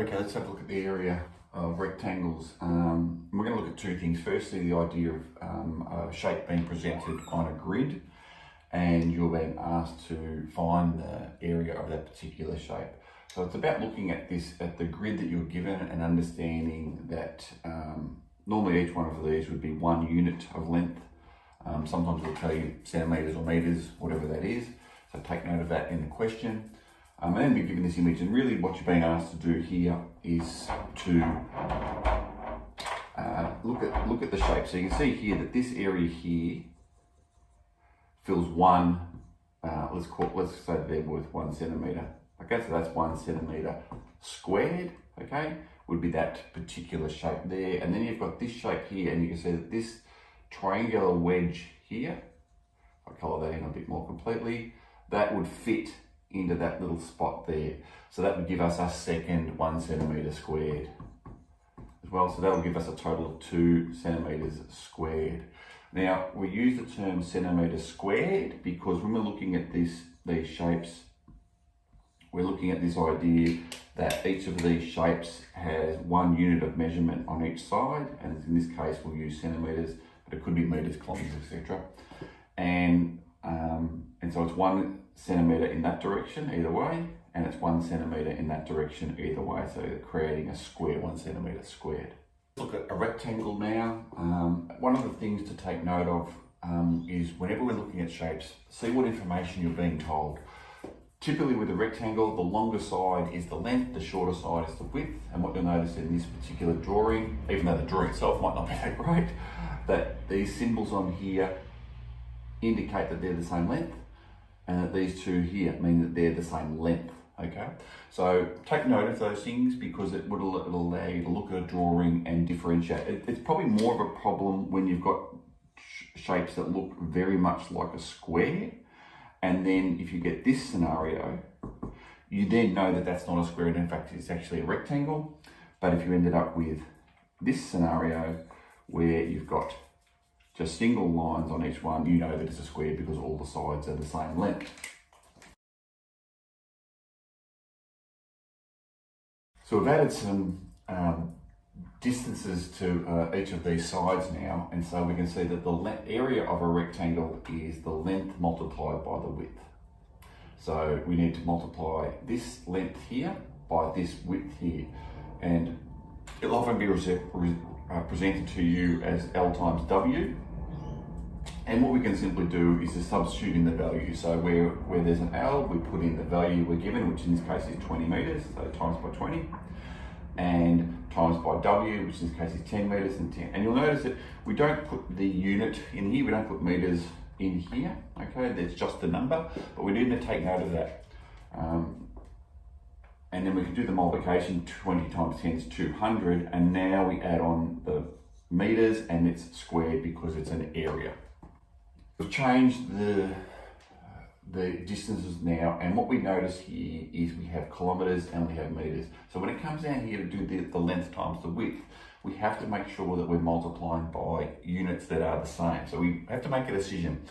Okay, let's have a look at the area of rectangles. We're going to look at two things. Firstly, the idea of a shape being presented on a grid, and you're being asked to find the area of that particular shape. So it's about looking at the grid that you're given and understanding that normally each one of these would be 1 unit of length. Sometimes it'll tell you centimetres or metres, whatever that is. So take note of that in the question. And then be given this image, and really what you're being asked to do here is to look at the shape. So you can see here that this area here fills one. Let's say they're worth 1 centimetre. Okay, so that's 1 centimetre squared. Okay, would be that particular shape there, and then you've got this shape here, and you can see that this triangular wedge here. I'll colour that in a bit more completely. That would fit into that little spot there. So that would give us a second 1 centimetre squared as well. So that will give us a total of 2 centimetres squared. Now, we use the term centimetre squared because when we're looking at these shapes, we're looking at this idea that each of these shapes has 1 unit of measurement on each side, and in this case we'll use centimetres, but it could be metres, kilometres, etc. And so it's 1 centimetre in that direction either way, and it's 1 centimetre in that direction either way, so creating a square, 1 centimetre squared. Look at a rectangle now. One of the things to take note of is whenever we're looking at shapes, see what information you're being told. Typically with a rectangle, the longer side is the length, the shorter side is the width, and what you'll notice in this particular drawing, even though the drawing itself might not be that great, that these symbols on here indicate that they're the same length, and that these two here mean that they're the same length, okay? So take note of those things because it'll allow you to look at a drawing and differentiate. It's probably more of a problem when you've got shapes that look very much like a square, and then if you get this scenario, you then know that that's not a square, and in fact it's actually a rectangle. But if you ended up with this scenario where you've got just single lines on each one, you know that it's a square because all the sides are the same length. So we've added some distances to each of these sides now, and so we can see that the area of a rectangle is the length multiplied by the width. So we need to multiply this length here by this width here, and it'll often be presented to you as L times W. And what we can simply do is to substitute in the value. So where there's an L, we put in the value we're given, which in this case is 20 metres, so times by 20, and times by W, which in this case is 10 metres and 10. And you'll notice that we don't put the unit in here, we don't put metres in here, okay? There's just the number, but we need to take note of that. And then we can do the multiplication, 20 times 10 is 200, and now we add on the metres and it's squared because it's an area. We've changed the distances now, and what we notice here is we have kilometres and we have metres. So when it comes down here to do the length times the width, we have to make sure that we're multiplying by units that are the same. So we have to make a decision.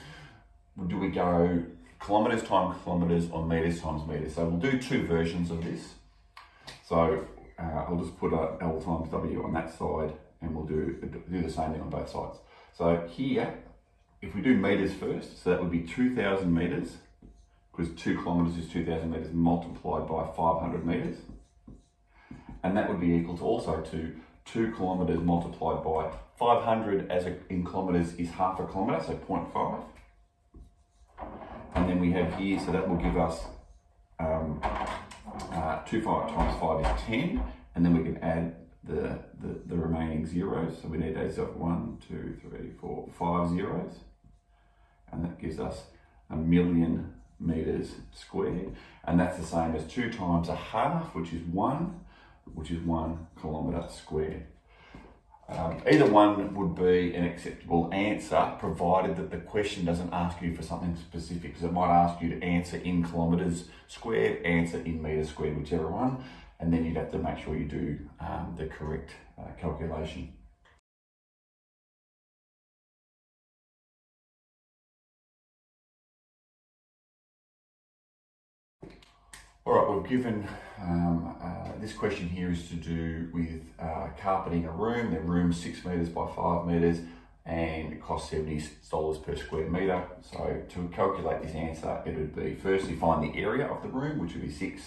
Do we go kilometres times kilometres or metres times metres? So we'll do 2 versions of this. So I'll just put a L times W on that side, and we'll do the same thing on both sides. So here, if we do metres first, so that would be 2,000 metres, because 2 kilometres is 2,000 metres multiplied by 500 metres. And that would be equal to also to 2 kilometres multiplied by 500 in kilometres is half a kilometre, so 0.5. And then we have here, so that will give us 2 times 5 is 10, and then we can add the remaining zeros. So we need to add 1, 2, 3, 4, 5 zeros. And that gives us 1,000,000 metres squared. And that's the same as 2 times a half, which is 1 kilometre squared. Either one would be an acceptable answer, provided that the question doesn't ask you for something specific, because it might ask you to answer in kilometres squared, answer in metres squared, whichever one, and then you'd have to make sure you do the correct calculation. All right, we've given, this question here is to do with carpeting a room. The room's 6 metres by 5 metres and it costs $70 per square metre. So to calculate this answer, it would be firstly find the area of the room, which would be 6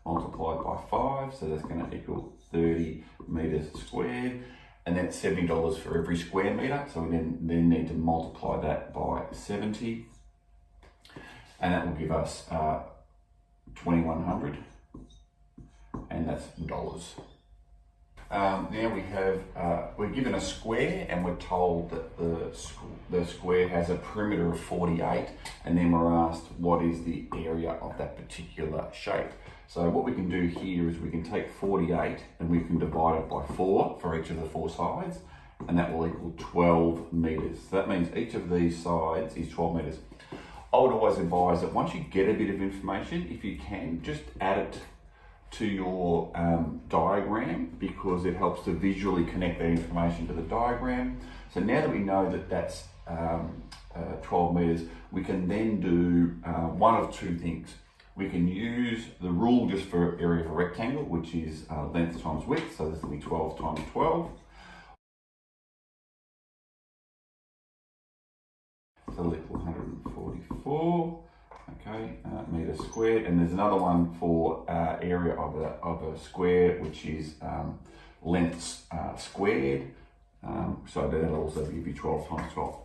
multiplied by 5. So that's going to equal 30 metres squared. And then it's $70 for every square metre. So we then need to multiply that by 70. And that will give us 2,100, and that's dollars. Now we're given a square and we're told that the square has a perimeter of 48, and then we're asked what is the area of that particular shape. So what we can do here is we can take 48 and we can divide it by 4 for each of the 4 sides, and that will equal 12 metres. So that means each of these sides is 12 metres. I would always advise that once you get a bit of information, if you can, just add it to your diagram, because it helps to visually connect that information to the diagram. So now that we know that that's 12 metres, we can then do one of two things. We can use the rule just for area of a rectangle, which is length times width, so this will be 12 times 12. So it'll equal 144, okay, metres squared. And there's another one for area of a square, which is lengths squared. So that'll also give you 12 times 12.